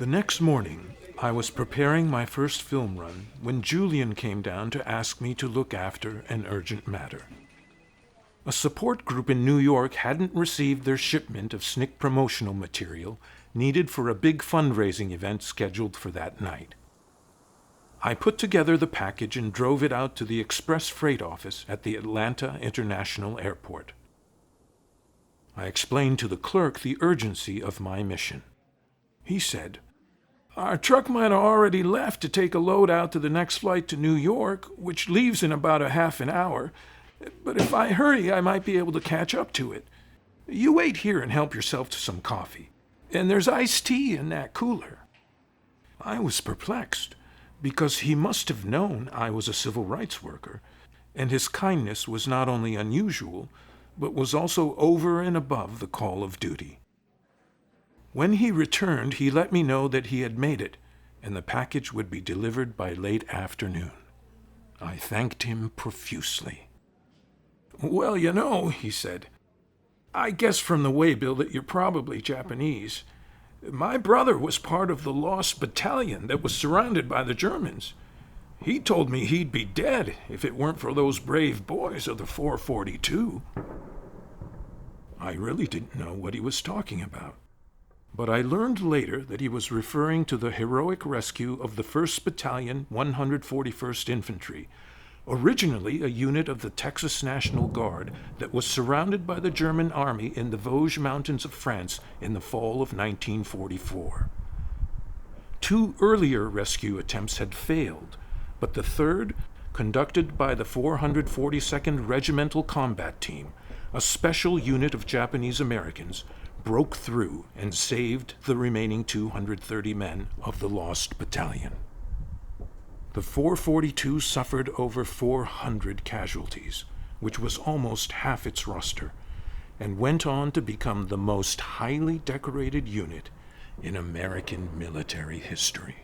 The next morning, I was preparing my first film run when Julian came down to ask me to look after an urgent matter. A support group in New York hadn't received their shipment of SNCC promotional material needed for a big fundraising event scheduled for that night. I put together the package and drove it out to the express freight office at the Atlanta International Airport. I explained to the clerk the urgency of my mission. He said, "Our truck might have already left to take a load out to the next flight to New York, which leaves in about a half an hour. But if I hurry, I might be able to catch up to it. You wait here and help yourself to some coffee. And there's iced tea in that cooler." I was perplexed, because he must have known I was a civil rights worker, and his kindness was not only unusual, but was also over and above the call of duty. When he returned, he let me know that he had made it, and the package would be delivered by late afternoon. I thanked him profusely. "Well, you know," he said, "I guess from the waybill that you're probably Japanese. My brother was part of the lost battalion that was surrounded by the Germans. He told me he'd be dead if it weren't for those brave boys of the 442. I really didn't know what he was talking about, but I learned later that he was referring to the heroic rescue of the 1st Battalion, 141st Infantry, originally a unit of the Texas National Guard that was surrounded by the German army in the Vosges Mountains of France in the fall of 1944. 2 earlier rescue attempts had failed, but the third, conducted by the 442nd Regimental Combat Team, a special unit of Japanese Americans, broke through and saved the remaining 230 men of the lost battalion. The 442 suffered over 400 casualties, which was almost half its roster, and went on to become the most highly decorated unit in American military history.